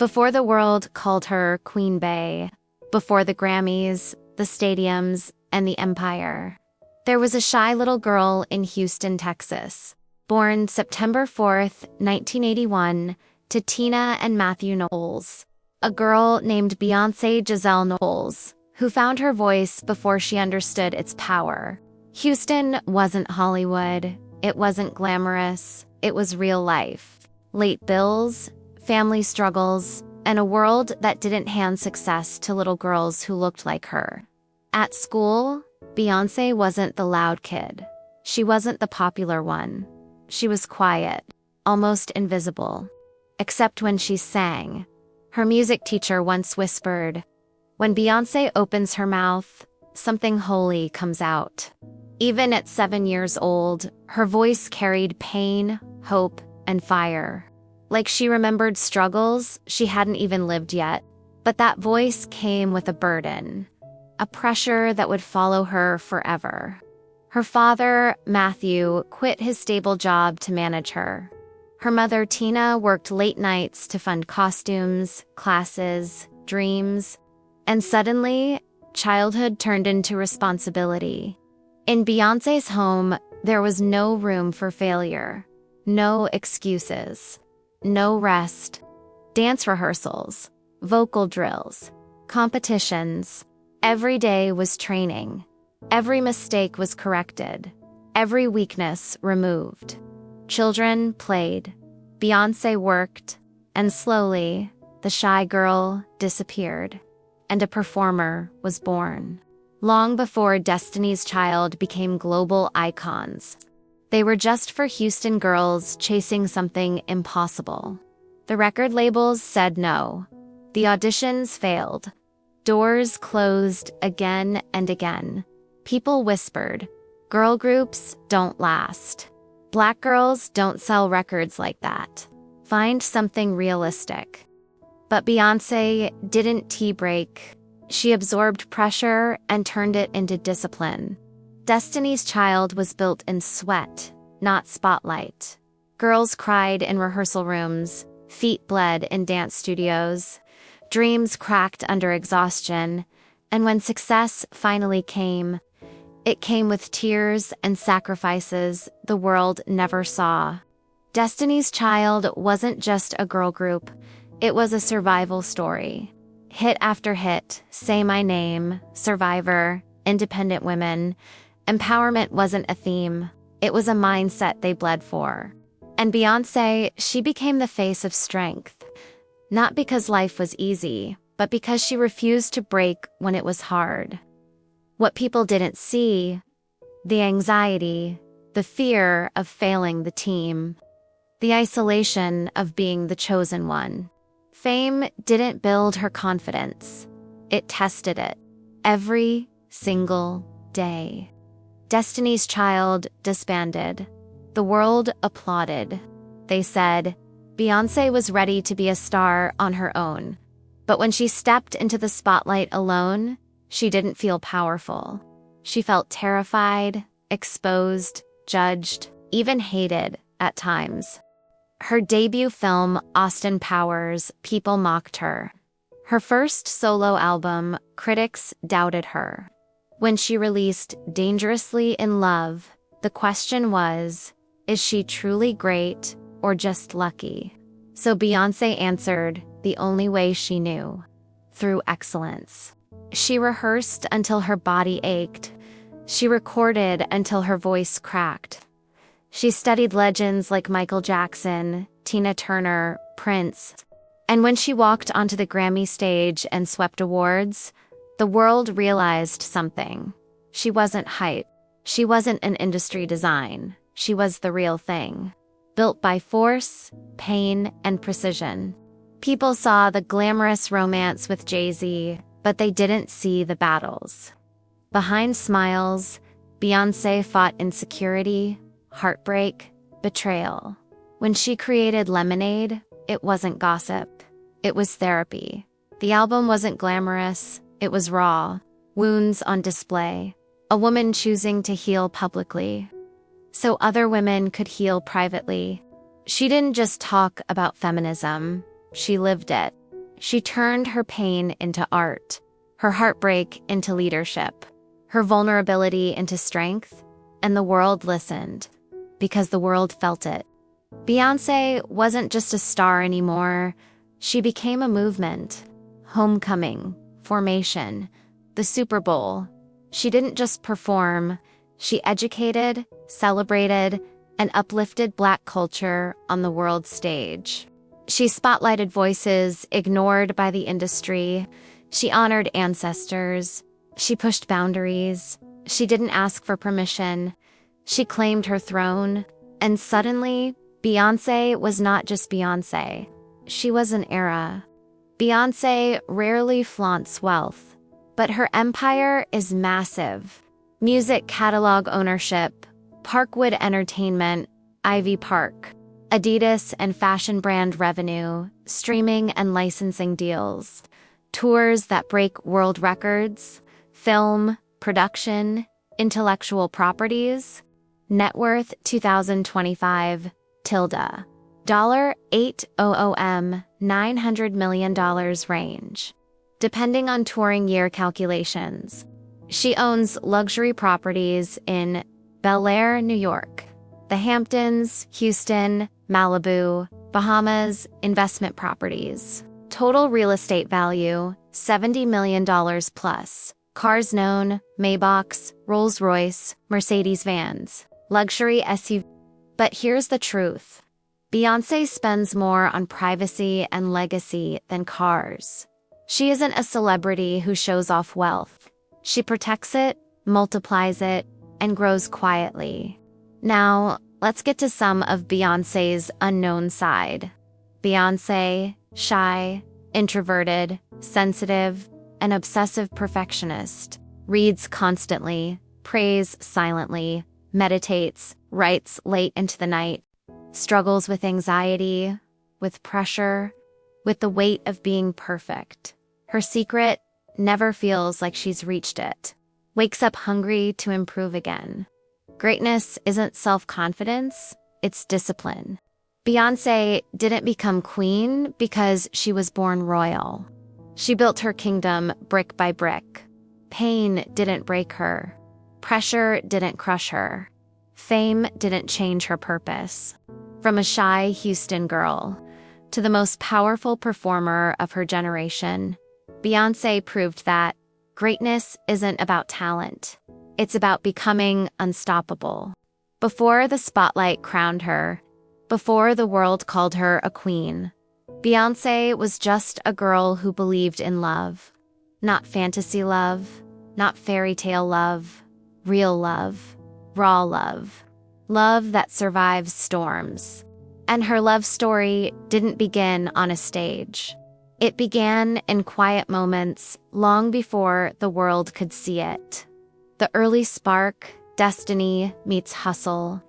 Before the world called her Queen Bey, before the Grammys, the stadiums, and the empire, there was a shy little girl in Houston, Texas, born September 4th, 1981, to Tina and Matthew Knowles, a girl named Beyoncé Giselle Knowles, who found her voice before she understood its power. Houston wasn't Hollywood, it wasn't glamorous, it was real life. Late bills, family struggles, and a world that didn't hand success to little girls who looked like her. At school, Beyoncé wasn't the loud kid. She wasn't the popular one. She was quiet, almost invisible. Except when she sang. Her music teacher once whispered, "When Beyoncé opens her mouth, something holy comes out." Even at 7 years old, her voice carried pain, hope, and fire. Like she remembered struggles she hadn't even lived yet. But that voice came with a burden, a pressure that would follow her forever. Her father, Matthew, quit his stable job to manage her. Her mother, Tina, worked late nights to fund costumes, classes, dreams, and suddenly, childhood turned into responsibility. In Beyoncé's home, there was no room for failure, no excuses, no rest. Dance rehearsals, vocal drills, competitions. Every day was training. Every mistake was corrected. Every weakness removed. Children played. Beyoncé worked. And slowly, the shy girl disappeared. And a performer was born. Long before Destiny's Child became global icons, they were just for Houston girls chasing something impossible. The record labels said no. The auditions failed. Doors closed again and again. People whispered, "Girl groups don't last. Black girls don't sell records like that. Find something realistic." But Beyoncé didn't tea break. She absorbed pressure and turned it into discipline. Destiny's Child was built in sweat, not spotlight. Girls cried in rehearsal rooms, feet bled in dance studios, dreams cracked under exhaustion, and when success finally came, it came with tears and sacrifices the world never saw. Destiny's Child wasn't just a girl group, it was a survival story. Hit after hit, Say My Name, Survivor, Independent Women. Empowerment wasn't a theme, it was a mindset they bled for. And Beyoncé, she became the face of strength. Not because life was easy, but because she refused to break when it was hard. What people didn't see, the anxiety, the fear of failing the team, the isolation of being the chosen one. Fame didn't build her confidence. It tested it. Every single day. Destiny's Child disbanded. The world applauded. They said, Beyoncé was ready to be a star on her own. But when she stepped into the spotlight alone, she didn't feel powerful. She felt terrified, exposed, judged, even hated at times. Her debut film, Austin Powers, people mocked her. Her first solo album, critics doubted her. When she released Dangerously in Love, the question was, is she truly great or just lucky? So Beyoncé answered the only way she knew, through excellence. She rehearsed until her body ached. She recorded until her voice cracked. She studied legends like Michael Jackson, Tina Turner, Prince. And when she walked onto the Grammy stage and swept awards, the world realized something. She wasn't hype. She wasn't an industry design. She was the real thing. Built by force, pain, and precision. People saw the glamorous romance with Jay-Z, but they didn't see the battles. Behind smiles, Beyoncé fought insecurity, heartbreak, betrayal. When she created Lemonade, it wasn't gossip. It was therapy. The album wasn't glamorous. It was raw. Wounds on display. A woman choosing to heal publicly, so other women could heal privately. She didn't just talk about feminism. She lived it. She turned her pain into art, her heartbreak into leadership, her vulnerability into strength, and the world listened, because the world felt it. Beyoncé wasn't just a star anymore. She became a movement. Homecoming, Formation, the Super Bowl. She didn't just perform, she educated, celebrated, and uplifted Black culture on the world stage. She spotlighted voices ignored by the industry. She honored ancestors. She pushed boundaries. She didn't ask for permission. She claimed her throne. And suddenly, Beyoncé was not just Beyoncé. She was an era. Beyoncé rarely flaunts wealth, but her empire is massive. Music catalog ownership, Parkwood Entertainment, Ivy Park, Adidas and fashion brand revenue, streaming and licensing deals, tours that break world records, film, production, intellectual properties, net worth 2025, tilde. $800 $900 million range, depending on touring year calculations. She owns luxury properties in Bel Air, New York, the Hamptons, Houston, Malibu, Bahamas, investment properties. Total real estate value, $70 million plus. Cars known, Maybachs, Rolls-Royce, Mercedes vans, luxury SUV. But here's the truth. Beyoncé spends more on privacy and legacy than cars. She isn't a celebrity who shows off wealth. She protects it, multiplies it, and grows quietly. Now, let's get to some of Beyoncé's unknown side. Beyoncé, shy, introverted, sensitive, an obsessive perfectionist, reads constantly, prays silently, meditates, writes late into the night, struggles with anxiety, with pressure, with the weight of being perfect. Her secret, never feels like she's reached it. Wakes up hungry to improve again. Greatness isn't self-confidence, it's discipline. Beyoncé didn't become queen because she was born royal. She built her kingdom brick by brick. Pain didn't break her. Pressure didn't crush her. Fame didn't change her purpose. From a shy Houston girl to the most powerful performer of her generation, Beyoncé proved that greatness isn't about talent. It's about becoming unstoppable. Before the spotlight crowned her, before the world called her a queen, Beyoncé was just a girl who believed in love. Not fantasy love, not fairy tale love, real love, raw love. Love that survives storms. And her love story didn't begin on a stage. It began in quiet moments long before the world could see it. The early spark, destiny meets hustle.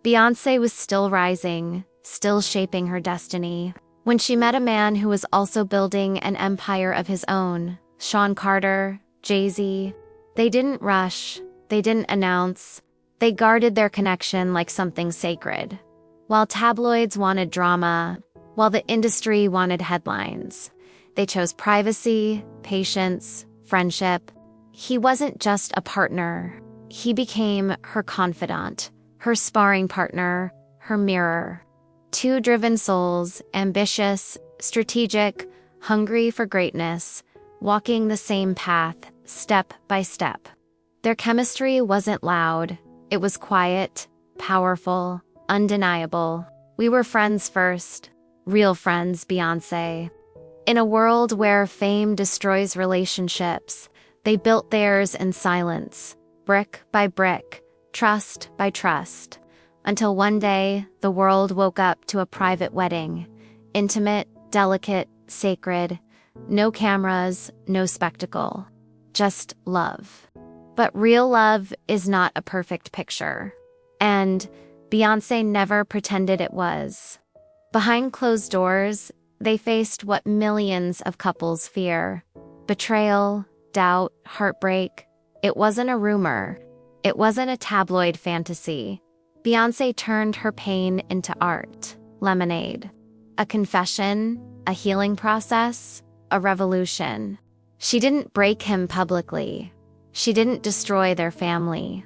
Beyoncé was still rising, still shaping her destiny, when she met a man who was also building an empire of his own, Sean Carter, Jay-Z. They didn't rush, they didn't announce, they guarded their connection like something sacred. While tabloids wanted drama, while the industry wanted headlines, they chose privacy, patience, friendship. He wasn't just a partner. He became her confidant, her sparring partner, her mirror. Two driven souls, ambitious, strategic, hungry for greatness, walking the same path, step by step. Their chemistry wasn't loud. It was quiet, powerful, undeniable. We were friends first. Real friends, Beyoncé. In a world where fame destroys relationships, they built theirs in silence, brick by brick, trust by trust, until one day the world woke up to a private wedding. Intimate, delicate, sacred. No cameras, no spectacle. Just love. But real love is not a perfect picture. And Beyoncé never pretended it was. Behind closed doors, they faced what millions of couples fear. Betrayal, doubt, heartbreak. It wasn't a rumor. It wasn't a tabloid fantasy. Beyoncé turned her pain into art. Lemonade. A confession, a healing process, a revolution. She didn't break him publicly. She didn't destroy their family.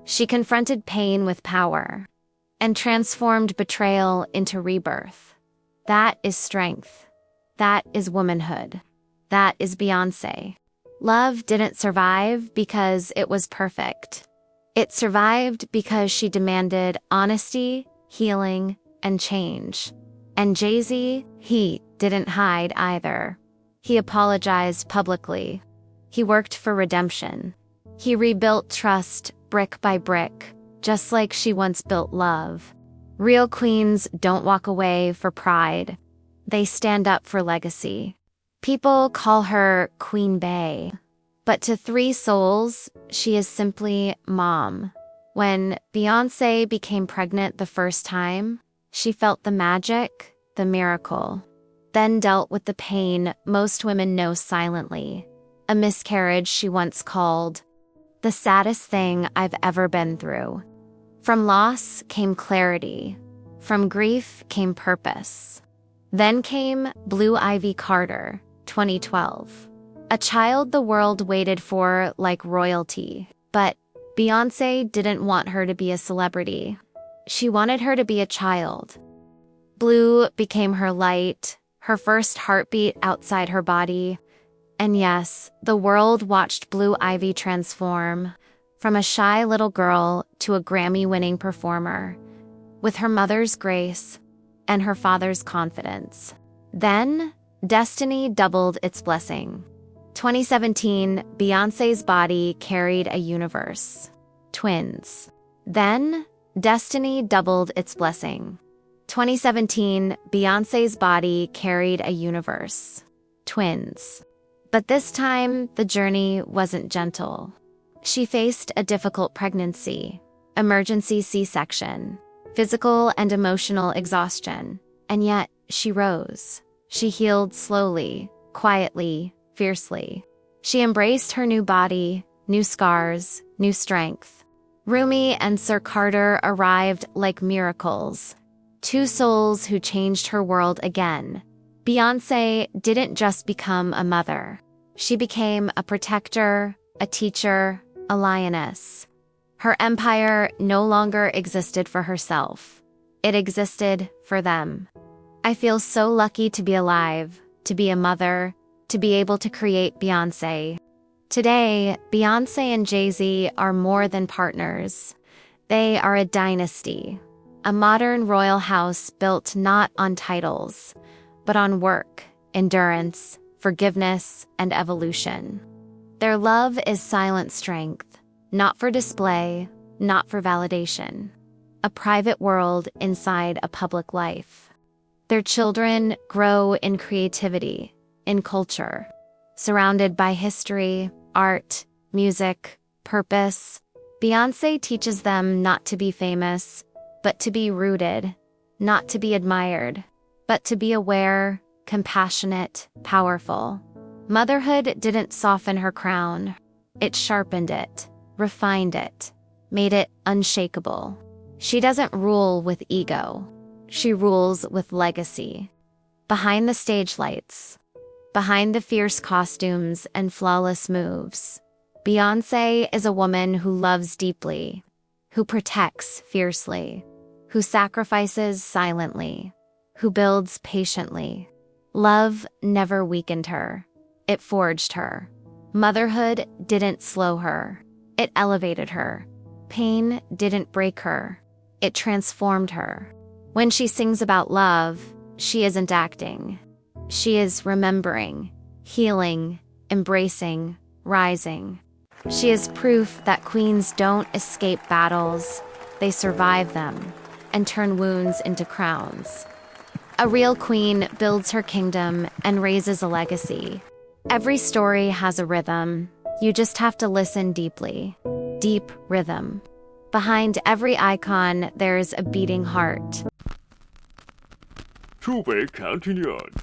She confronted pain with power and transformed betrayal into rebirth. That is strength. That is womanhood. That is Beyoncé. Love didn't survive because it was perfect. It survived because she demanded honesty, healing, and change. And Jay-Z, he didn't hide either. He apologized publicly. He worked for redemption. He rebuilt trust brick by brick, just like she once built love. Real queens don't walk away for pride. They stand up for legacy. People call her Queen Bey. But to three souls, she is simply mom. When Beyoncé became pregnant the first time, she felt the magic, the miracle, then dealt with the pain most women know silently. A miscarriage she once called the saddest thing I've ever been through. From loss came clarity. From grief came purpose. Then came Blue Ivy Carter, 2012. A child the world waited for like royalty. But Beyoncé didn't want her to be a celebrity. She wanted her to be a child. Blue became her light, her first heartbeat outside her body. And yes, the world watched Blue Ivy transform from a shy little girl to a Grammy-winning performer, with her mother's grace and her father's confidence. Then, destiny doubled its blessing. 2017, Beyoncé's body carried a universe. Twins. Then, destiny doubled its blessing. 2017, Beyoncé's body carried a universe. Twins. But this time, the journey wasn't gentle. She faced a difficult pregnancy, emergency C-section, physical and emotional exhaustion, and yet she rose. She healed slowly, quietly, fiercely. She embraced her new body, new scars, new strength. Rumi and Sir Carter arrived like miracles, two souls who changed her world again. Beyoncé didn't just become a mother. She became a protector, a teacher, a lioness. Her empire no longer existed for herself. It existed for them. I feel so lucky to be alive, to be a mother, to be able to create Beyoncé. Today, Beyoncé and Jay-Z are more than partners. They are a dynasty, a modern royal house built not on titles, but on work, endurance, forgiveness, and evolution. Their love is silent strength, not for display, not for validation. A private world inside a public life. Their children grow in creativity, in culture, surrounded by history, art, music, purpose. Beyoncé teaches them not to be famous, but to be rooted, not to be admired, but to be aware, compassionate, powerful. Motherhood didn't soften her crown. It sharpened it, refined it, made it unshakable. She doesn't rule with ego. She rules with legacy. Behind the stage lights, behind the fierce costumes and flawless moves, Beyoncé is a woman who loves deeply, who protects fiercely, who sacrifices silently, who builds patiently. Love never weakened her. It forged her. Motherhood didn't slow her. It elevated her. Pain didn't break her. It transformed her. When she sings about love, she isn't acting. She is remembering, healing, embracing, rising. She is proof that queens don't escape battles. They survive them and turn wounds into crowns. A real queen builds her kingdom and raises a legacy. Every story has a rhythm. You just have to listen deeply. Deep rhythm. Behind every icon, there's a beating heart. To be continued.